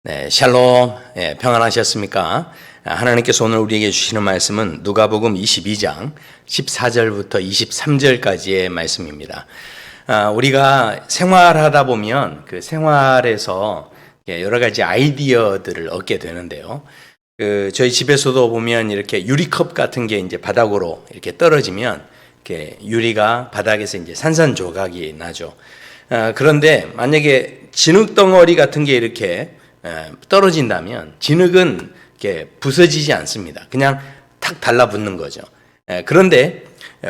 네, 샬롬. 평안하셨습니까? 하나님께서 오늘 우리에게 주시는 말씀은 누가복음 22장 14절부터 23절까지의 말씀입니다. 우리가 생활하다 보면 그 생활에서 여러 가지 아이디어들을 얻게 되는데요. 저희 집에서도 보면 이렇게 유리컵 같은 게 이제 바닥으로 이렇게 떨어지면 이렇게 유리가 바닥에서 이제 산산조각이 나죠. 그런데 만약에 진흙덩어리 같은 게 이렇게 떨어진다면 진흙은 이렇게 부서지지 않습니다. 그냥 탁 달라붙는 거죠. 그런데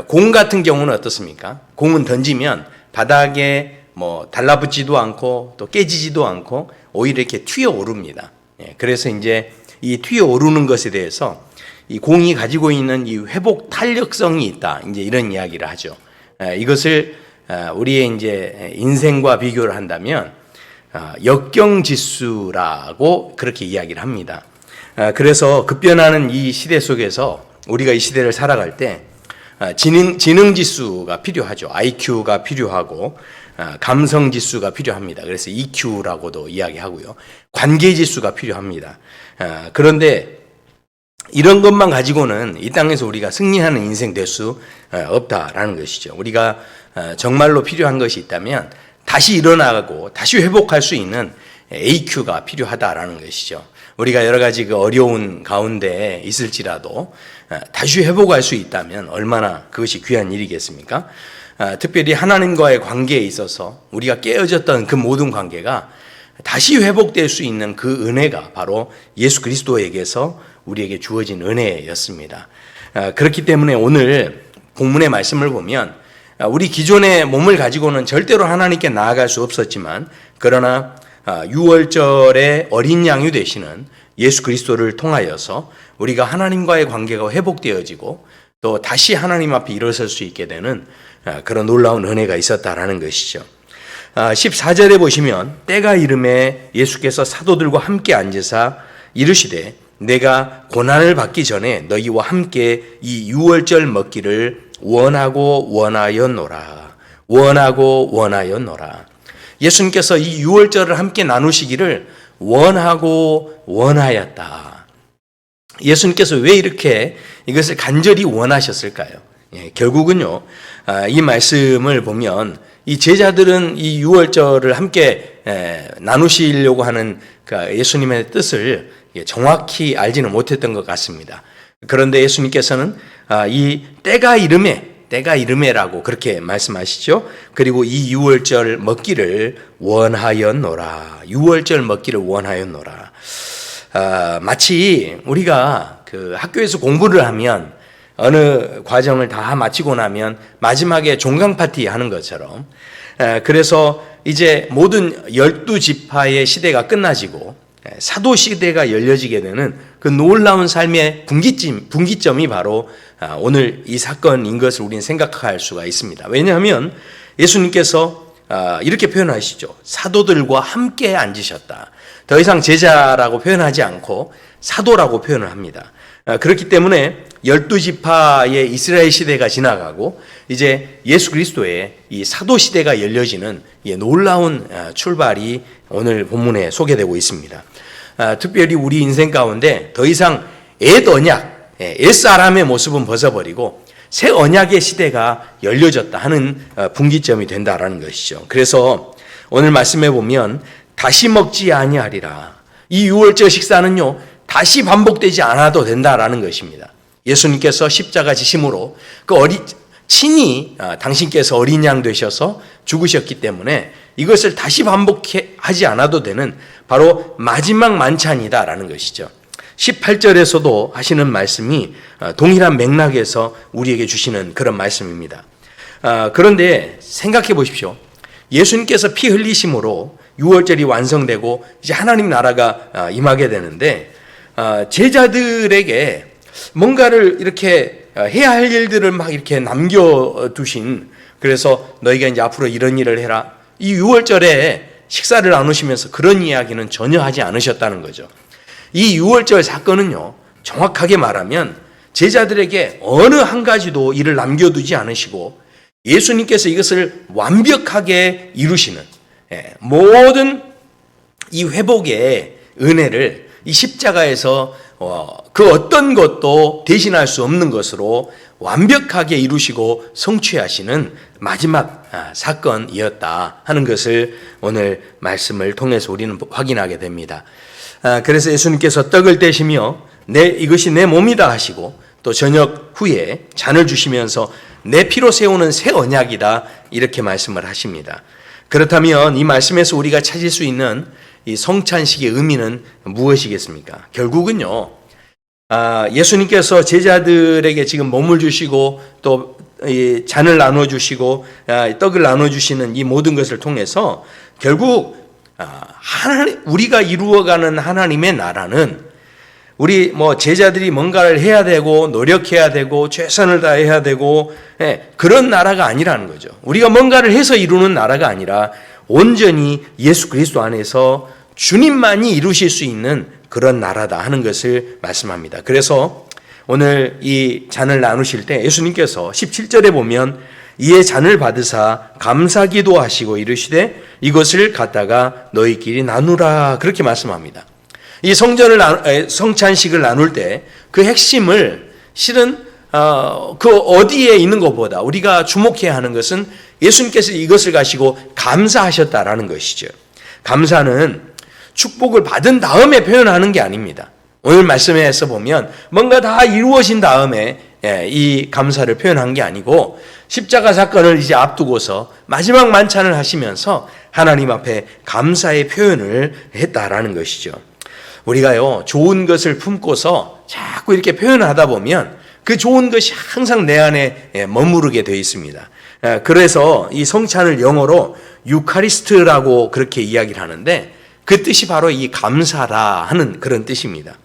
공 같은 경우는 어떻습니까? 공은 던지면 바닥에 뭐 달라붙지도 않고 또 깨지지도 않고 오히려 이렇게 튀어 오릅니다. 그래서 이제 이 튀어 오르는 것에 대해서 이 공이 가지고 있는 이 회복 탄력성이 있다. 이제 이런 이야기를 하죠. 이것을 우리의 이제 인생과 비교를 한다면 역경지수라고 그렇게 이야기를 합니다. 그래서 급변하는 이 시대 속에서 우리가 이 시대를 살아갈 때 지능지수가 필요하죠. IQ가 필요하고 감성지수가 필요합니다. 그래서 EQ라고도 이야기하고요. 관계지수가 필요합니다. 그런데 이런 것만 가지고는 이 땅에서 우리가 승리하는 인생 될 수 없다라는 것이죠. 우리가 정말로 필요한 것이 있다면 다시 일어나고 다시 회복할 수 있는 AQ가 필요하다라는 것이죠. 우리가 여러 가지 그 어려운 가운데 있을지라도 다시 회복할 수 있다면 얼마나 그것이 귀한 일이겠습니까? 특별히 하나님과의 관계에 있어서 우리가 깨어졌던 그 모든 관계가 다시 회복될 수 있는 그 은혜가 바로 예수 그리스도에게서 우리에게 주어진 은혜였습니다. 그렇기 때문에 오늘 본문의 말씀을 보면 우리 기존의 몸을 가지고는 절대로 하나님께 나아갈 수 없었지만 그러나 6월절의 어린 양이 되시는 예수 그리스도를 통하여서 우리가 하나님과의 관계가 회복되어지고 또 다시 하나님 앞에 일어설 수 있게 되는 그런 놀라운 은혜가 있었다라는 것이죠. 14절에 보시면 때가 이름에 예수께서 사도들과 함께 앉으사 이르시되 내가 고난을 받기 전에 너희와 함께 이 6월절 먹기를 원하고 원하였노라. 예수님께서 이 6월절을 함께 나누시기를 원하고 원하였다. 예수님께서 왜 이렇게 이것을 간절히 원하셨을까요? 결국은요, 이 말씀을 보면 이 제자들은 이 6월절을 함께 나누시려고 하는 예수님의 뜻을 정확히 알지는 못했던 것 같습니다. 그런데 예수님께서는 이 때가 이름에라고 그렇게 말씀하시죠. 그리고 이 6월절 먹기를 원하였노라. 6월절 먹기를 원하였노라. 마치 우리가 그 학교에서 공부를 하면 어느 과정을 다 마치고 나면 마지막에 종강 파티 하는 것처럼 그래서 이제 모든 12지파의 시대가 끝나지고 사도 시대가 열려지게 되는 그 놀라운 삶의 분기점이 바로 오늘 이 사건인 것을 우리는 생각할 수가 있습니다. 왜냐하면 예수님께서 이렇게 표현하시죠. 사도들과 함께 앉으셨다. 더 이상 제자라고 표현하지 않고 사도라고 표현을 합니다. 그렇기 때문에 12지파의 이스라엘 시대가 지나가고 이제 예수 그리스도의 이 사도 시대가 열려지는 놀라운 출발이 오늘 본문에 소개되고 있습니다. 특별히 우리 인생 가운데 더 이상 옛 언약, 옛사람의 모습은 벗어버리고 새 언약의 시대가 열려졌다 하는 분기점이 된다라는 것이죠. 그래서 오늘 말씀해 보면 다시 먹지 아니하리라. 이 6월절 식사는요, 다시 반복되지 않아도 된다라는 것입니다. 예수님께서 십자가 지심으로 친히 당신께서 어린 양 되셔서 죽으셨기 때문에 이것을 다시 반복하지 않아도 되는 바로 마지막 만찬이다라는 것이죠. 18절에서도 하시는 말씀이 동일한 맥락에서 우리에게 주시는 그런 말씀입니다. 그런데 생각해 보십시오. 예수님께서 피 흘리심으로 6월절이 완성되고 이제 하나님 나라가 임하게 되는데 제자들에게 뭔가를 이렇게 해야 할 일들을 막 이렇게 남겨두신, 그래서 너희가 이제 앞으로 이런 일을 해라. 이 6월절에 식사를 나누시면서 그런 이야기는 전혀 하지 않으셨다는 거죠. 이 6월절 사건은요, 정확하게 말하면 제자들에게 어느 한 가지도 일을 남겨두지 않으시고 예수님께서 이것을 완벽하게 이루시는 모든 이 회복의 은혜를 이 십자가에서 그 어떤 것도 대신할 수 없는 것으로 완벽하게 이루시고 성취하시는 마지막 사건이었다 하는 것을 오늘 말씀을 통해서 우리는 확인하게 됩니다. 그래서 예수님께서 떡을 떼시며 이것이 내 몸이다 하시고 또 저녁 후에 잔을 주시면서 내 피로 세우는 새 언약이다 이렇게 말씀을 하십니다. 그렇다면 이 말씀에서 우리가 찾을 수 있는 이 성찬식의 의미는 무엇이겠습니까? 결국은요, 예수님께서 제자들에게 지금 몸을 주시고 또 잔을 나눠주시고 떡을 나눠주시는 이 모든 것을 통해서 결국 우리가 이루어가는 하나님의 나라는 우리 제자들이 뭔가를 해야 되고 노력해야 되고 최선을 다해야 되고 그런 나라가 아니라는 거죠. 우리가 뭔가를 해서 이루는 나라가 아니라 온전히 예수 그리스도 안에서 주님만이 이루실 수 있는 그런 나라다 하는 것을 말씀합니다. 그래서 오늘 이 잔을 나누실 때 예수님께서 17절에 보면 이에 잔을 받으사 감사기도 하시고 이르시되 이것을 갖다가 너희끼리 나누라 그렇게 말씀합니다. 이 성찬식을 나눌 때 그 핵심을 실은 그 어디에 있는 것보다 우리가 주목해야 하는 것은 예수님께서 이것을 가지고 감사하셨다라는 것이죠. 감사는 축복을 받은 다음에 표현하는 게 아닙니다. 오늘 말씀에서 보면 뭔가 다 이루어진 다음에 이 감사를 표현한 게 아니고 십자가 사건을 이제 앞두고서 마지막 만찬을 하시면서 하나님 앞에 감사의 표현을 했다라는 것이죠. 우리가요, 좋은 것을 품고서 자꾸 이렇게 표현하다 보면 그 좋은 것이 항상 내 안에 머무르게 되어 있습니다. 그래서 이 성찬을 영어로 유카리스트라고 그렇게 이야기를 하는데 그 뜻이 바로 이 감사라 하는 그런 뜻입니다.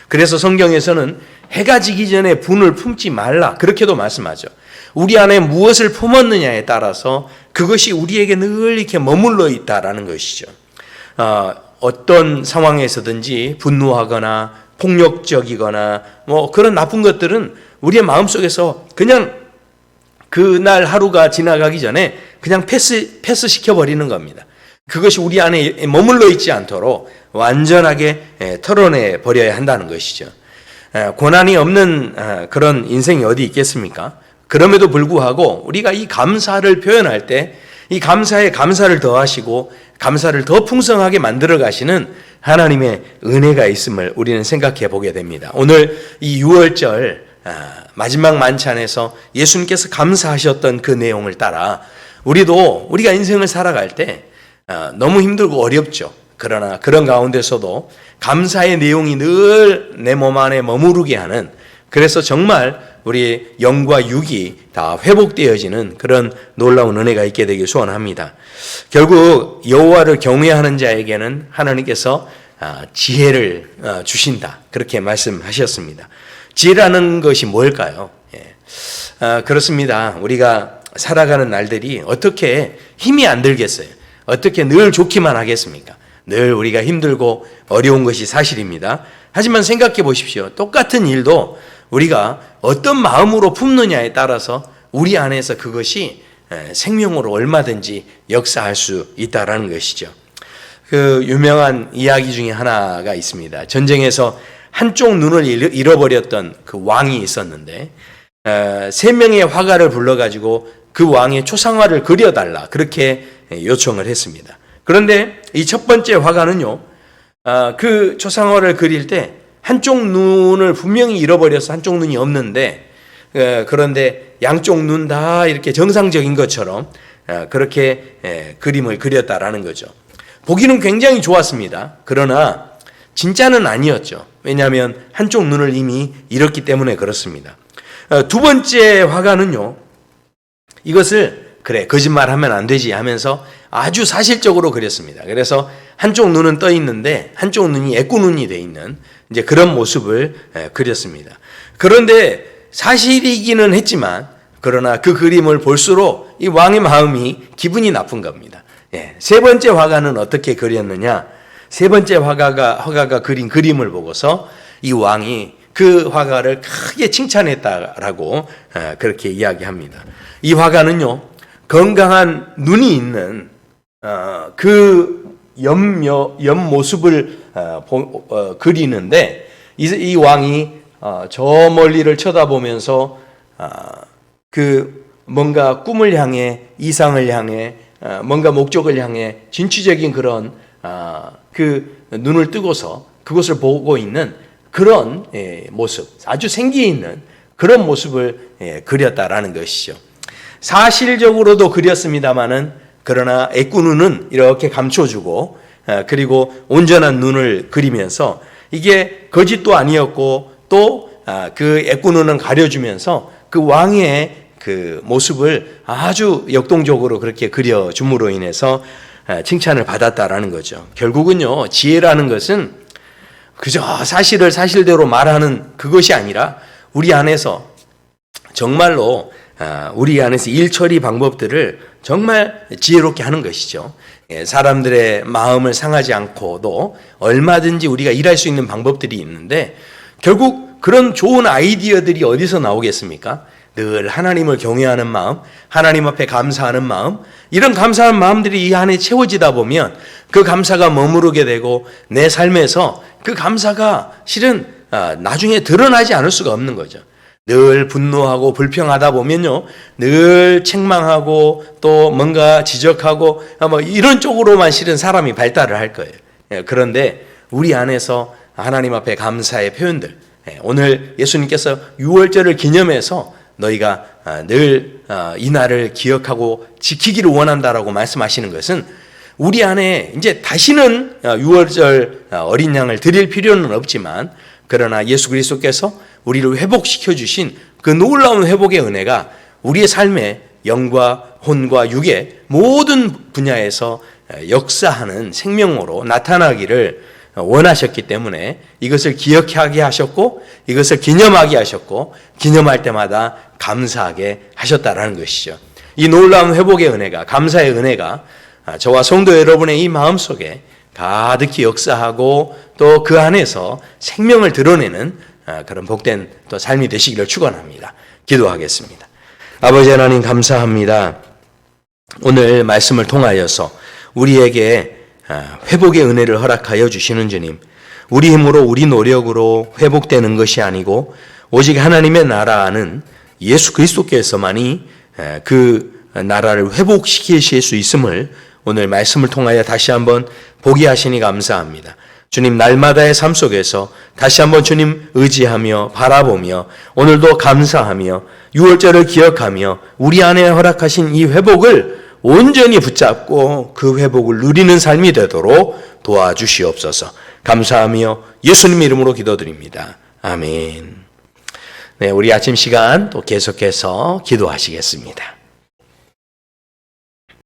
그래서 성경에서는 해가 지기 전에 분을 품지 말라 그렇게도 말씀하죠. 우리 안에 무엇을 품었느냐에 따라서 그것이 우리에게 늘 이렇게 머물러 있다라는 것이죠. 어떤 상황에서든지 분노하거나 폭력적이거나 그런 나쁜 것들은 우리의 마음속에서 그냥 그날 하루가 지나가기 전에 그냥 패스시켜버리는 겁니다. 그것이 우리 안에 머물러 있지 않도록 완전하게 털어내 버려야 한다는 것이죠. 고난이 없는 그런 인생이 어디 있겠습니까? 그럼에도 불구하고 우리가 이 감사를 표현할 때 이 감사에 감사를 더하시고 감사를 더 풍성하게 만들어 가시는 하나님의 은혜가 있음을 우리는 생각해 보게 됩니다. 오늘 이 6월절 마지막 만찬에서 예수님께서 감사하셨던 그 내용을 따라 우리가 인생을 살아갈 때 너무 힘들고 어렵죠. 그러나 그런 가운데서도 감사의 내용이 늘 내 몸 안에 머무르게 하는, 그래서 정말 우리 영과 육이 다 회복되어지는 그런 놀라운 은혜가 있게 되길 소원합니다. 결국 여호와를 경외하는 자에게는 하나님께서 지혜를 주신다 그렇게 말씀하셨습니다. 지혜라는 것이 뭘까요? 그렇습니다. 우리가 살아가는 날들이 어떻게 힘이 안 들겠어요? 어떻게 늘 좋기만 하겠습니까? 늘 우리가 힘들고 어려운 것이 사실입니다. 하지만 생각해 보십시오. 똑같은 일도 우리가 어떤 마음으로 품느냐에 따라서 우리 안에서 그것이 생명으로 얼마든지 역사할 수 있다라는 것이죠. 그 유명한 이야기 중에 하나가 있습니다. 전쟁에서 한쪽 눈을 잃어버렸던 그 왕이 있었는데 3명의 화가를 불러가지고 그 왕의 초상화를 그려달라 그렇게 요청을 했습니다. 그런데 이 첫 번째 화가는요, 그 초상화를 그릴 때 한쪽 눈을 분명히 잃어버려서 한쪽 눈이 없는데, 그런데 양쪽 눈 다 이렇게 정상적인 것처럼 그렇게 그림을 그렸다라는 거죠. 보기는 굉장히 좋았습니다. 그러나 진짜는 아니었죠. 왜냐하면 한쪽 눈을 이미 잃었기 때문에 그렇습니다. 두 번째 화가는요, 이것을 그래 거짓말하면 안 되지 하면서 아주 사실적으로 그렸습니다. 그래서 한쪽 눈은 떠 있는데 한쪽 눈이 애꾸눈이 돼 있는 이제 그런 모습을 그렸습니다. 그런데 사실이기는 했지만 그러나 그 그림을 볼수록 이 왕의 마음이 기분이 나쁜 겁니다. 세 번째 화가는 어떻게 그렸느냐? 세 번째 화가가 그린 그림을 보고서 이 왕이 그 화가를 크게 칭찬했다라고 그렇게 이야기합니다. 이 화가는요, 건강한 눈이 있는 그 옆모습을 그리는데 이 왕이 저 멀리를 쳐다보면서 그 뭔가 꿈을 향해, 이상을 향해, 뭔가 목적을 향해 진취적인 그런 그 눈을 뜨고서 그것을 보고 있는 그런 모습, 아주 생기 있는 그런 모습을 그렸다라는 것이죠. 사실적으로도 그렸습니다마는 그러나 애꾸눈은 이렇게 감춰주고 그리고 온전한 눈을 그리면서 이게 거짓도 아니었고 또 그 애꾸눈은 가려주면서 그 왕의 그 모습을 아주 역동적으로 그렇게 그려줌으로 인해서 칭찬을 받았다라는 거죠. 결국은요, 지혜라는 것은 그저 사실을 사실대로 말하는 그것이 아니라 우리 안에서 정말로 우리 안에서 일처리 방법들을 정말 지혜롭게 하는 것이죠. 사람들의 마음을 상하지 않고도 얼마든지 우리가 일할 수 있는 방법들이 있는데 결국 그런 좋은 아이디어들이 어디서 나오겠습니까? 늘 하나님을 경외하는 마음, 하나님 앞에 감사하는 마음, 이런 감사하는 마음들이 이 안에 채워지다 보면 그 감사가 머무르게 되고 내 삶에서 그 감사가 실은 나중에 드러나지 않을 수가 없는 거죠. 늘 분노하고 불평하다 보면요, 늘 책망하고 또 뭔가 지적하고 뭐 이런 쪽으로만 실은 사람이 발달을 할 거예요. 그런데 우리 안에서 하나님 앞에 감사의 표현들, 오늘 예수님께서 유월절을 기념해서 너희가 늘 이 날을 기억하고 지키기를 원한다라고 말씀하시는 것은 우리 안에 이제 다시는 유월절 어린 양을 드릴 필요는 없지만 그러나 예수 그리스도께서 우리를 회복시켜 주신 그 놀라운 회복의 은혜가 우리의 삶에 영과 혼과 육의 모든 분야에서 역사하는 생명으로 나타나기를 원하셨기 때문에 이것을 기억하게 하셨고 이것을 기념하게 하셨고 기념할 때마다 감사하게 하셨다라는 것이죠. 이 놀라운 회복의 은혜가, 감사의 은혜가 저와 성도 여러분의 이 마음속에 가득히 역사하고 또 그 안에서 생명을 드러내는 그런 복된 또 삶이 되시기를 축원합니다. 기도하겠습니다. 아버지 하나님 감사합니다. 오늘 말씀을 통하여서 우리에게 회복의 은혜를 허락하여 주시는 주님, 우리 힘으로 우리 노력으로 회복되는 것이 아니고 오직 하나님의 나라는 예수 그리스도께서만이 그 나라를 회복시키실 수 있음을 오늘 말씀을 통하여 다시 한번 보게 하시니 감사합니다. 주님, 날마다의 삶 속에서 다시 한번 주님 의지하며 바라보며 오늘도 감사하며 유월절을 기억하며 우리 안에 허락하신 이 회복을 온전히 붙잡고 그 회복을 누리는 삶이 되도록 도와주시옵소서. 감사하며 예수님 이름으로 기도드립니다. 아멘. 네, 우리 아침 시간 또 계속해서 기도하시겠습니다.